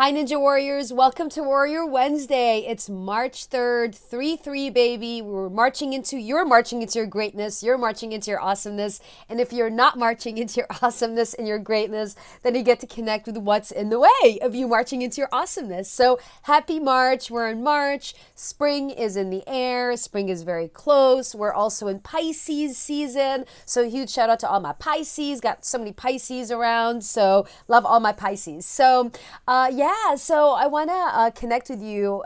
Hi, Ninja Warriors. Welcome to Warrior Wednesday. It's March 3rd, 3-3, baby. You're marching into your greatness. You're marching into your awesomeness. And if you're not marching into your awesomeness and your greatness, then you get to connect with what's in the way of you marching into your awesomeness. So happy March. We're in March. Spring is in the air. Spring is very close. We're also in Pisces season. So huge shout out to all my Pisces. Got so many Pisces around. So love all my Pisces. So I want to connect with you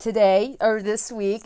today or this week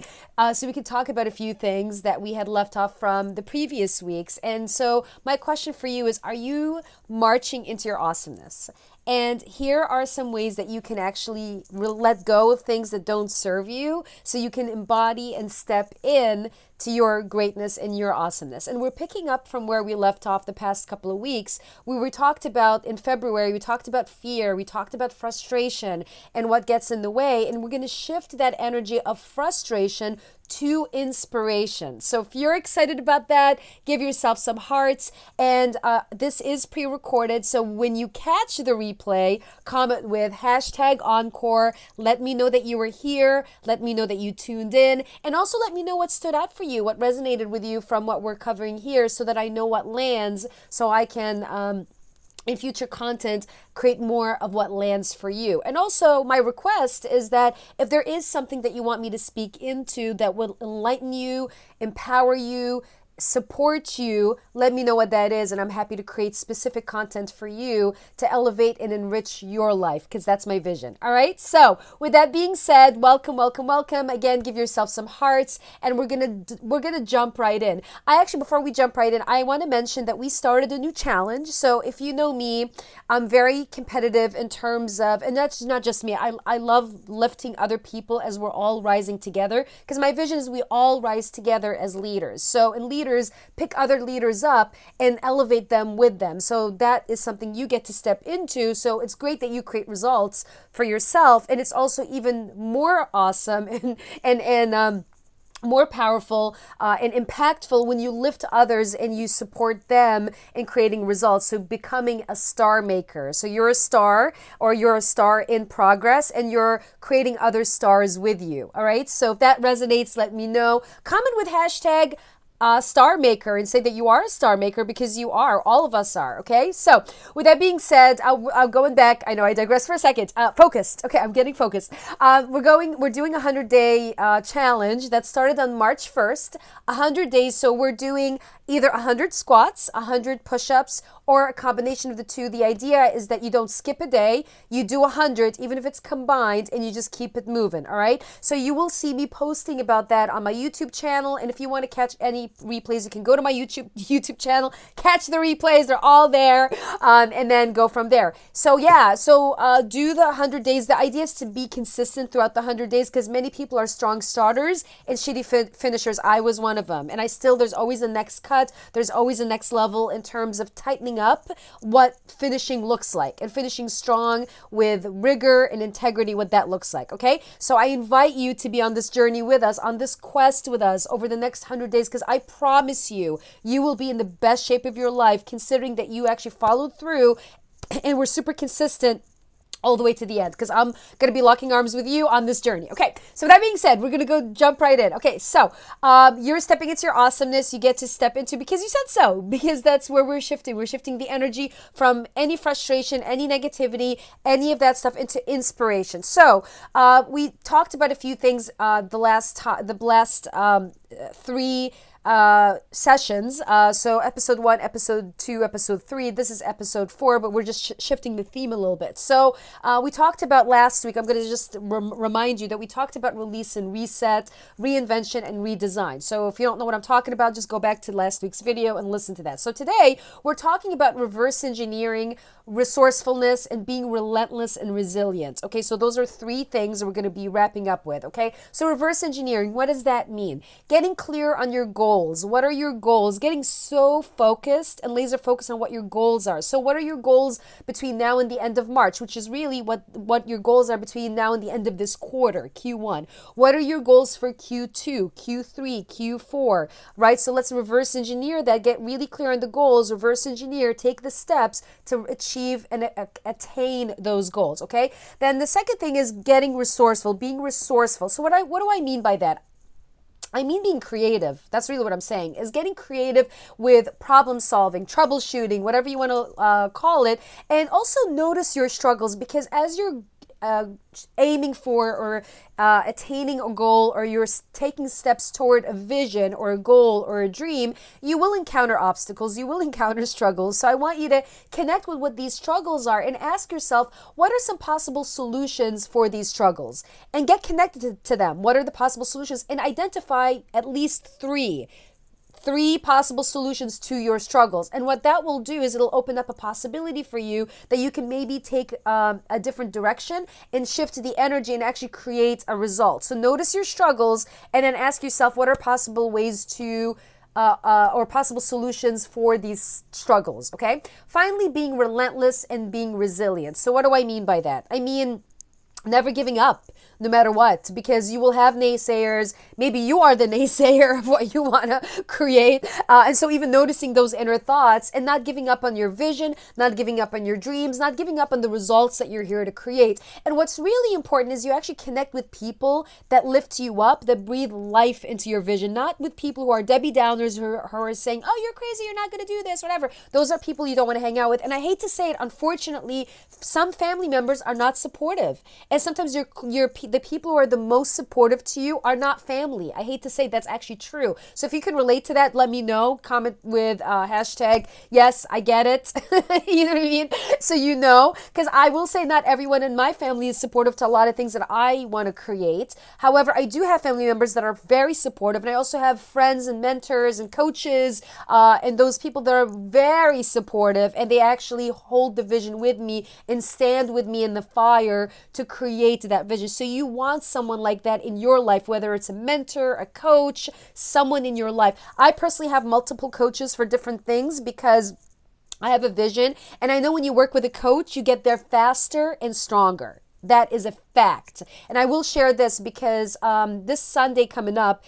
so we can talk about a few things that we had left off from the previous weeks. And so my question for you is, are you marching into your awesomeness? And here are some ways that you can actually let go of things that don't serve you so you can embody and step in to your greatness and your awesomeness. And we're picking up from where we left off the past couple of weeks. We talked about in February, we talked about fear, we talked about frustration and what gets in the way. And we're going to shift that energy of frustration to inspiration. So if you're excited about that, give yourself some hearts. And this is pre-recorded. So when you catch the replay, comment with #Encore. Let me know that you were here. Let me know that you tuned in. And also let me know what stood out for you, what resonated with you from what we're covering here so that I know what lands so I can in future content, create more of what lands for you. And also my request is that if there is something that you want me to speak into that will enlighten you, empower you, support you, let me know what that is, and I'm happy to create specific content for you to elevate and enrich your life, because that's my vision. All right, so with that being said, welcome again. Give yourself some hearts, and we're gonna jump right in. Before we jump right in, I want to mention that we started a new challenge. So if you know me, I'm very competitive in terms of, and that's not just me, I love lifting other people as we're all rising together, because my vision is we all rise together as leaders. So in leaders, pick other leaders up and elevate them with them. So that is something you get to step into. So it's great that you create results for yourself, and it's also even more awesome and more powerful and impactful when you lift others and you support them in creating results. So becoming a star maker. So you're a star, or you're a star in progress, and you're creating other stars with you. All right. So if that resonates, let me know. Comment with #star maker and say that you are a star maker, because you are. All of us are. Okay. So with that being said, I'll going back. I know I digress for a second. Focused. Okay. I'm getting focused. We're doing a 100-day challenge that started on March 1st, 100 days. So we're doing either 100 squats, 100 push-ups, or a combination of the two. The idea is that you don't skip a day. You do 100, even if it's combined, and you just keep it moving. All right. So you will see me posting about that on my YouTube channel. And if you want to catch any replays, you can go to my YouTube channel, catch the replays. They're all there, and then go from there. So do the 100 days. The idea is to be consistent throughout the 100 days, because many people are strong starters and shitty finishers. I was one of them, and there's always a next cut. There's always a next level in terms of tightening up what finishing looks like, and finishing strong with rigor and integrity, what that looks like. Okay, so I invite you to be on this journey with us, on this quest with us over the next 100 days, because I promise you will be in the best shape of your life, considering that you actually followed through and were super consistent all the way to the end, because I'm going to be locking arms with you on this journey. Okay, so with that being said, we're going to go jump right in. Okay, so you're stepping into your awesomeness. You get to step into, because you said so, because that's where we're shifting. We're shifting the energy from any frustration, any negativity, any of that stuff into inspiration. So we talked about a few things the last three sessions. So episode 1, episode 2, episode 3. This is episode 4, but we're just shifting the theme a little bit. So we talked about last week, I'm going to just remind you that we talked about release and reset, reinvention and redesign. So if you don't know what I'm talking about, just go back to last week's video and listen to that. So today we're talking about reverse engineering, resourcefulness, and being relentless and resilient. Okay, so those are 3 things we're going to be wrapping up with. Okay, so reverse engineering, what does that mean? Getting clear on your goals goals. What are your goals? Getting so focused and laser focused on what your goals are. So what are your goals between now and the end of March, which is really what your goals are between now and the end of this quarter, Q1. What are your goals for Q2, Q3, Q4, right? So let's reverse engineer that, get really clear on the goals, reverse engineer, take the steps to achieve and attain those goals, okay? Then the second thing is getting resourceful, being resourceful. So what do I mean by that? I mean being creative. That's really what I'm saying, is getting creative with problem solving, troubleshooting, whatever you want to call it. And also notice your struggles, because as you're aiming for or attaining a goal, or you're taking steps toward a vision or a goal or a dream, you will encounter obstacles, you will encounter struggles. So I want you to connect with what these struggles are and ask yourself, what are some possible solutions for these struggles? And get connected to them. What are the possible solutions? And identify at least three possible solutions to your struggles. And what that will do is it'll open up a possibility for you that you can maybe take a different direction and shift the energy and actually create a result. So notice your struggles and then ask yourself, what are possible ways to or possible solutions for these struggles, okay? Finally, being relentless and being resilient. So what do I mean by that? I mean, never giving up no matter what, because you will have naysayers. Maybe you are the naysayer of what you want to create. And so even noticing those inner thoughts and not giving up on your vision, not giving up on your dreams, not giving up on the results that you're here to create. And what's really important is you actually connect with people that lift you up, that breathe life into your vision, not with people who are Debbie Downers who are saying, oh, you're crazy, you're not going to do this, whatever. Those are people you don't want to hang out with. And I hate to say it, unfortunately, some family members are not supportive. And sometimes the people who are the most supportive to you are not family. I hate to say that's actually true. So if you can relate to that, let me know. Comment with hashtag, yes, I get it. You know what I mean? So you know, because I will say not everyone in my family is supportive to a lot of things that I want to create. However, I do have family members that are very supportive. And I also have friends and mentors and coaches and those people that are very supportive. And they actually hold the vision with me and stand with me in the fire to create that vision. So you want someone like that in your life, whether it's a mentor, a coach, someone in your life. I personally have multiple coaches for different things because I have a vision. And I know when you work with a coach, you get there faster and stronger. That is a fact. And I will share this because this Sunday coming up,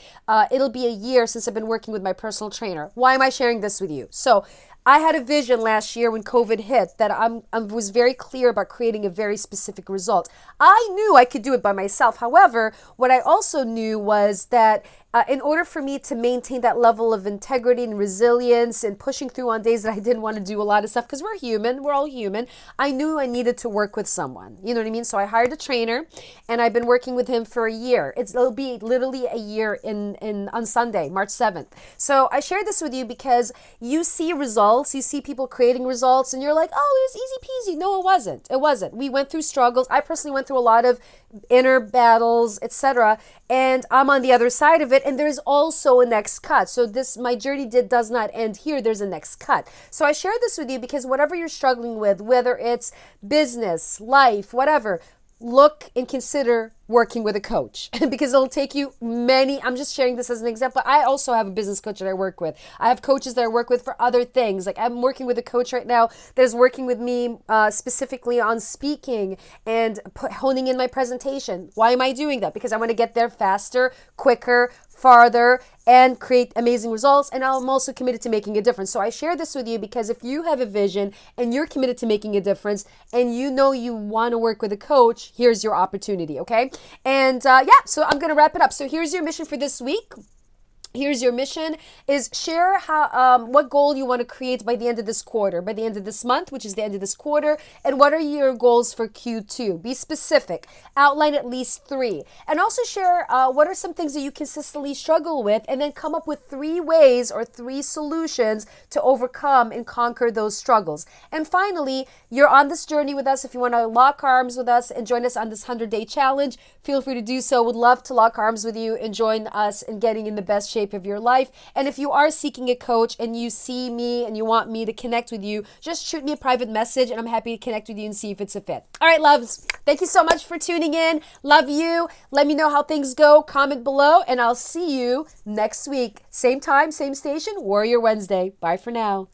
it'll be a year since I've been working with my personal trainer. Why am I sharing this with you? So I had a vision last year when COVID hit that I was very clear about creating a very specific result. I knew I could do it by myself. However, what I also knew was that in order for me to maintain that level of integrity and resilience and pushing through on days that I didn't want to do a lot of stuff, because we're human, we're all human, I knew I needed to work with someone. You know what I mean? So I hired a trainer and I've been working with him for a year. It'll be literally a year on Sunday, March 7th. So I share this with you because you see results, you see people creating results and you're like, oh, it was easy peasy. No, it wasn't. It wasn't. We went through struggles. I personally went through a lot of inner battles, etc. And I'm on the other side of it. And there's also a next cut. So my journey does not end here. There's a next cut. So I share this with you because whatever you're struggling with, whether it's business, life, whatever, look and consider working with a coach because it'll take you I'm just sharing this as an example. I also have a business coach that I work with. I have coaches that I work with for other things. Like I'm working with a coach right now that is working with me specifically on speaking and honing in my presentation. Why am I doing that? Because I want to get there faster, quicker, farther, and create amazing results. And I'm also committed to making a difference. So I share this with you because if you have a vision and you're committed to making a difference and you know you want to work with a coach, here's your opportunity, okay? And so I'm going to wrap it up. So here's your mission for this week. Here's your mission is share what goal you want to create by the end of this quarter, by the end of this month, which is the end of this quarter, and what are your goals for Q2. Be specific. Outline at least 3. And also share what are some things that you consistently struggle with, and then come up with 3 ways or 3 solutions to overcome and conquer those struggles. And finally, you're on this journey with us. If you want to lock arms with us and join us on this 100-day challenge, feel free to do so. Would love to lock arms with you and join us in getting in the best shape of your life. And if you are seeking a coach and you see me and you want me to connect with you, just shoot me a private message and I'm happy to connect with you and see if it's a fit. All right, loves. Thank you so much for tuning in. Love you. Let me know how things go. Comment below, and I'll see you next week. Same time, same station, Warrior Wednesday. Bye for now.